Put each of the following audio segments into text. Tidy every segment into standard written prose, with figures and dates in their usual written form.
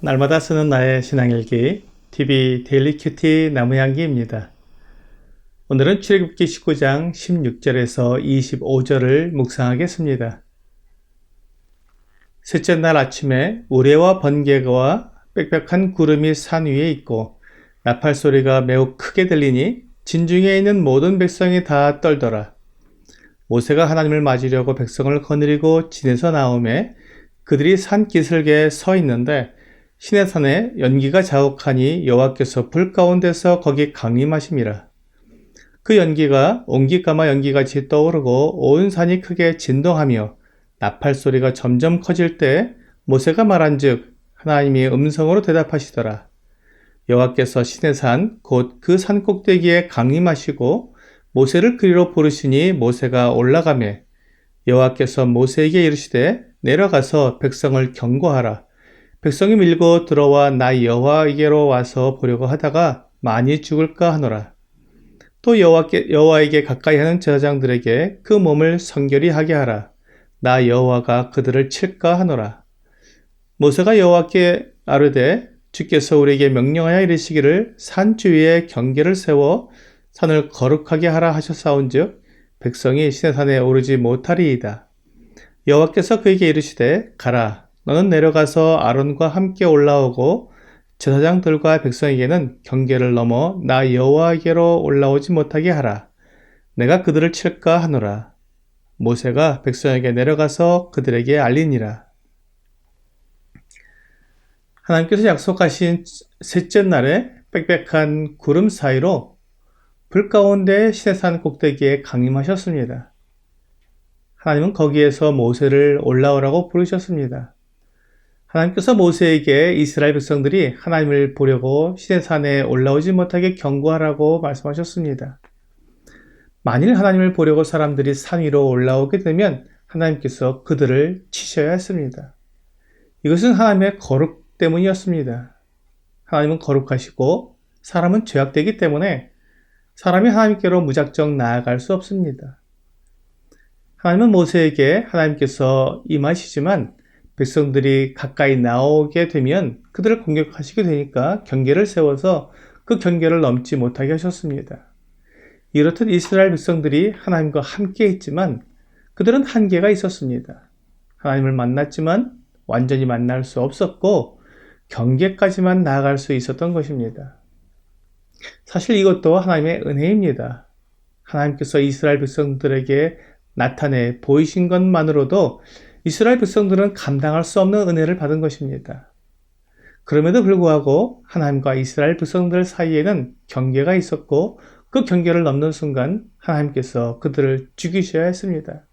날마다 쓰는 나의 신앙일기 TV 데일리 큐티 나무향기입니다. 오늘은 출애굽기 19장 16절에서 25절을 묵상하겠습니다. 셋째 날 아침에 우레와 번개와 빽빽한 구름이 산 위에 있고 나팔 소리가 매우 크게 들리니 진중에 있는 모든 백성이 다 떨더라. 모세가 하나님을 맞으려고 백성을 거느리고 진에서 나오매 그들이 산 기슭에 서 있는데 시내산에 연기가 자욱하니 여호와께서 불 가운데서 거기 강림하심이라. 그 연기가 옹기까마 연기같이 떠오르고 온 산이 크게 진동하며 나팔 소리가 점점 커질 때 모세가 말한즉 하나님이 음성으로 대답하시더라. 여호와께서 시내산 곧 그 산 꼭대기에 강림하시고 모세를 그리로 부르시니 모세가 올라가매 여호와께서 모세에게 이르시되 내려가서 백성을 경고하라. 백성이 밀고 들어와 나 여호와에게로 와서 보려고 하다가 많이 죽을까 하노라. 또 여호와에게 가까이 하는 제사장들에게 그 몸을 성결히 하게 하라. 나 여호와가 그들을 칠까 하노라. 모세가 여호와께 아뢰되 주께서 우리에게 명령하여 이르시기를 산 주위에 경계를 세워 산을 거룩하게 하라 하셨사온즉 백성이 시내산에 오르지 못하리이다. 여호와께서 그에게 이르시되 가라. 너는 내려가서 아론과 함께 올라오고 제사장들과 백성에게는 경계를 넘어 나 여호와에게로 올라오지 못하게 하라. 내가 그들을 칠까 하노라. 모세가 백성에게 내려가서 그들에게 알리니라. 하나님께서 약속하신 셋째 날에 빽빽한 구름 사이로 불 가운데 시내산 꼭대기에 강림하셨습니다. 하나님은 거기에서 모세를 올라오라고 부르셨습니다. 하나님께서 모세에게 이스라엘 백성들이 하나님을 보려고 시내산에 올라오지 못하게 경고하라고 말씀하셨습니다. 만일 하나님을 보려고 사람들이 산 위로 올라오게 되면 하나님께서 그들을 치셔야 했습니다. 이것은 하나님의 거룩 때문이었습니다. 하나님은 거룩하시고 사람은 죄악되기 때문에 사람이 하나님께로 무작정 나아갈 수 없습니다. 하나님은 모세에게 하나님께서 임하시지만 백성들이 가까이 나오게 되면 그들을 공격하시게 되니까 경계를 세워서 그 경계를 넘지 못하게 하셨습니다. 이렇듯 이스라엘 백성들이 하나님과 함께 했지만 그들은 한계가 있었습니다. 하나님을 만났지만 완전히 만날 수 없었고 경계까지만 나아갈 수 있었던 것입니다. 사실 이것도 하나님의 은혜입니다. 하나님께서 이스라엘 백성들에게 나타내 보이신 것만으로도 이스라엘 백성들은 감당할 수 없는 은혜를 받은 것입니다. 그럼에도 불구하고 하나님과 이스라엘 백성들 사이에는 경계가 있었고 그 경계를 넘는 순간 하나님께서 그들을 죽이셔야 했습니다.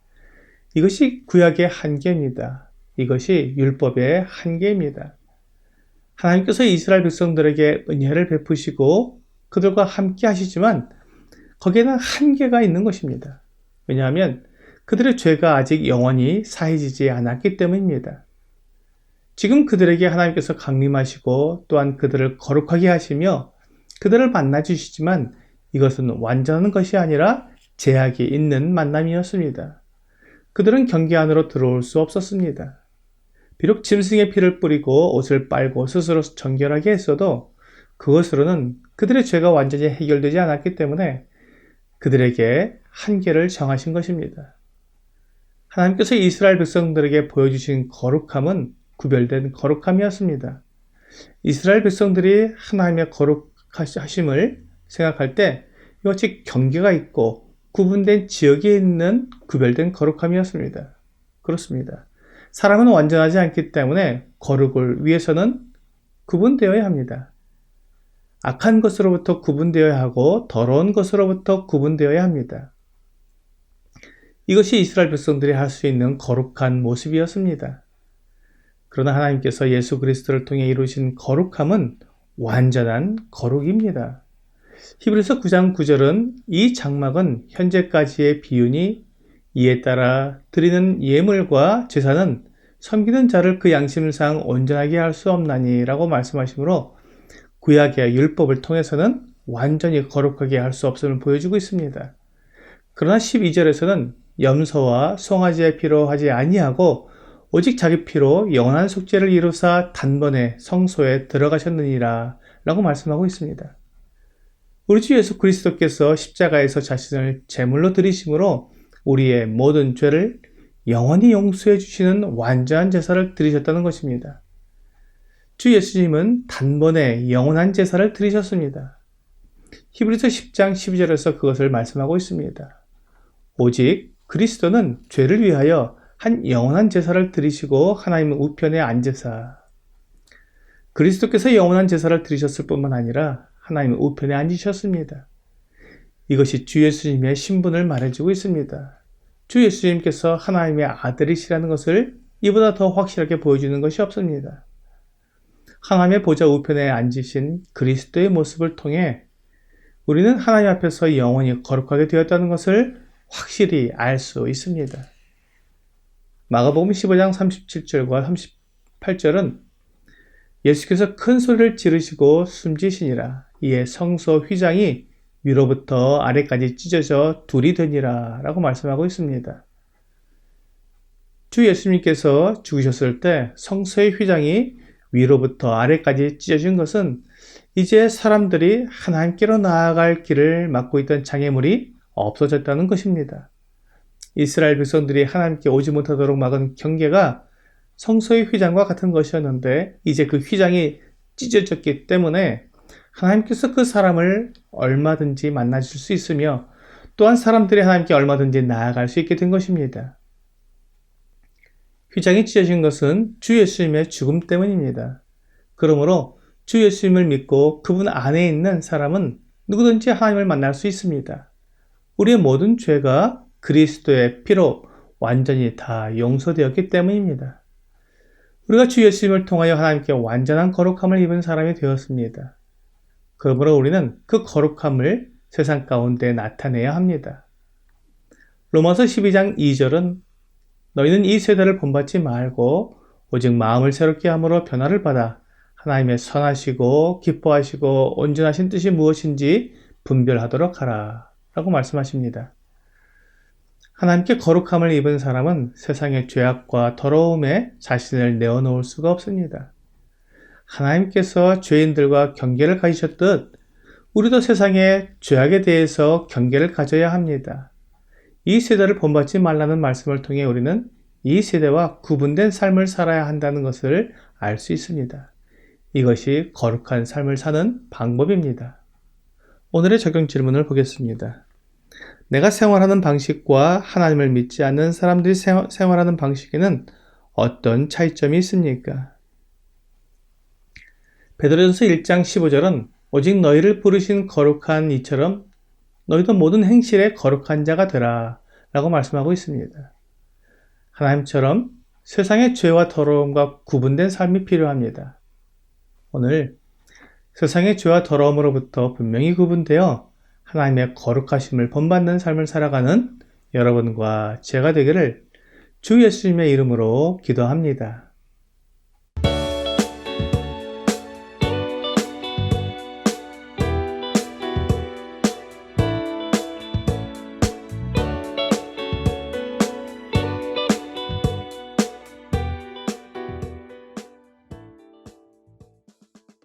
이것이 구약의 한계입니다. 이것이 율법의 한계입니다. 하나님께서 이스라엘 백성들에게 은혜를 베푸시고 그들과 함께 하시지만 거기에는 한계가 있는 것입니다. 왜냐하면 그들의 죄가 아직 영원히 사해지지 않았기 때문입니다. 지금 그들에게 하나님께서 강림하시고 또한 그들을 거룩하게 하시며 그들을 만나주시지만 이것은 완전한 것이 아니라 제약이 있는 만남이었습니다. 그들은 경계 안으로 들어올 수 없었습니다. 비록 짐승의 피를 뿌리고 옷을 빨고 스스로 정결하게 했어도 그것으로는 그들의 죄가 완전히 해결되지 않았기 때문에 그들에게 한계를 정하신 것입니다. 하나님께서 이스라엘 백성들에게 보여주신 거룩함은 구별된 거룩함이었습니다. 이스라엘 백성들이 하나님의 거룩하심을 생각할 때 이것이 경계가 있고 구분된 지역에 있는 구별된 거룩함이었습니다. 그렇습니다. 사람은 완전하지 않기 때문에 거룩을 위해서는 구분되어야 합니다. 악한 것으로부터 구분되어야 하고 더러운 것으로부터 구분되어야 합니다. 이것이 이스라엘 백성들이 할 수 있는 거룩한 모습이었습니다. 그러나 하나님께서 예수 그리스도를 통해 이루신 거룩함은 완전한 거룩입니다. 히브리서 9장 9절은 이 장막은 현재까지의 비유니 이에 따라 드리는 예물과 제사는 섬기는 자를 그 양심상 온전하게 할 수 없나니 라고 말씀하시므로 구약의 율법을 통해서는 완전히 거룩하게 할 수 없음을 보여주고 있습니다. 그러나 12절에서는 염소와 송아지의 피로 하지 아니하고 오직 자기 피로 영원한 속죄를 이루사 단번에 성소에 들어가셨느니라 라고 말씀하고 있습니다. 우리 주 예수 그리스도께서 십자가에서 자신을 제물로 드리심으로 우리의 모든 죄를 영원히 용서해 주시는 완전한 제사를 드리셨다는 것입니다. 주 예수님은 단번에 영원한 제사를 드리셨습니다. 히브리서 10장 12절에서 그것을 말씀하고 있습니다. 오직 그리스도는 죄를 위하여 한 영원한 제사를 드리시고 하나님 우편에 앉으사. 그리스도께서 영원한 제사를 드리셨을 뿐만 아니라 하나님 우편에 앉으셨습니다. 이것이 주 예수님의 신분을 말해주고 있습니다. 주 예수님께서 하나님의 아들이시라는 것을 이보다 더 확실하게 보여주는 것이 없습니다. 하나님의 보좌 우편에 앉으신 그리스도의 모습을 통해 우리는 하나님 앞에서 영원히 거룩하게 되었다는 것을 확실히 알 수 있습니다. 마가복음 15장 37절과 38절은 예수께서 큰 소리를 지르시고 숨지시니라. 이에 성소 휘장이 위로부터 아래까지 찢어져 둘이 되니라 라고 말씀하고 있습니다. 주 예수님께서 죽으셨을 때 성소의 휘장이 위로부터 아래까지 찢어진 것은 이제 사람들이 하나님께로 나아갈 길을 막고 있던 장애물이 없어졌다는 것입니다. 이스라엘 백성들이 하나님께 오지 못하도록 막은 경계가 성소의 휘장과 같은 것이었는데 이제 그 휘장이 찢어졌기 때문에 하나님께서 그 사람을 얼마든지 만나실 수 있으며 또한 사람들이 하나님께 얼마든지 나아갈 수 있게 된 것입니다. 휘장이 찢어진 것은 주 예수님의 죽음 때문입니다. 그러므로 주 예수님을 믿고 그분 안에 있는 사람은 누구든지 하나님을 만날 수 있습니다. 우리의 모든 죄가 그리스도의 피로 완전히 다 용서되었기 때문입니다. 우리가 주 예수님을 통하여 하나님께 완전한 거룩함을 입은 사람이 되었습니다. 그러므로 우리는 그 거룩함을 세상 가운데 나타내야 합니다. 로마서 12장 2절은 너희는 이 세대를 본받지 말고 오직 마음을 새롭게 함으로 변화를 받아 하나님의 선하시고 기뻐하시고 온전하신 뜻이 무엇인지 분별하도록 하라 라고 말씀하십니다. 하나님께 거룩함을 입은 사람은 세상의 죄악과 더러움에 자신을 내어놓을 수가 없습니다. 하나님께서 죄인들과 경계를 가지셨듯 우리도 세상의 죄악에 대해서 경계를 가져야 합니다. 이 세대를 본받지 말라는 말씀을 통해 우리는 이 세대와 구분된 삶을 살아야 한다는 것을 알 수 있습니다. 이것이 거룩한 삶을 사는 방법입니다. 오늘의 적용 질문을 보겠습니다. 내가 생활하는 방식과 하나님을 믿지 않는 사람들이 생활하는 방식에는 어떤 차이점이 있습니까? 베드로전서 1장 15절은 오직 너희를 부르신 거룩한 이처럼 너희도 모든 행실에 거룩한 자가 되라 라고 말씀하고 있습니다. 하나님처럼 세상의 죄와 더러움과 구분된 삶이 필요합니다. 오늘 세상의 죄와 더러움으로부터 분명히 구분되어 하나님의 거룩하심을 본받는 삶을 살아가는 여러분과 제가 되기를 주 예수님의 이름으로 기도합니다.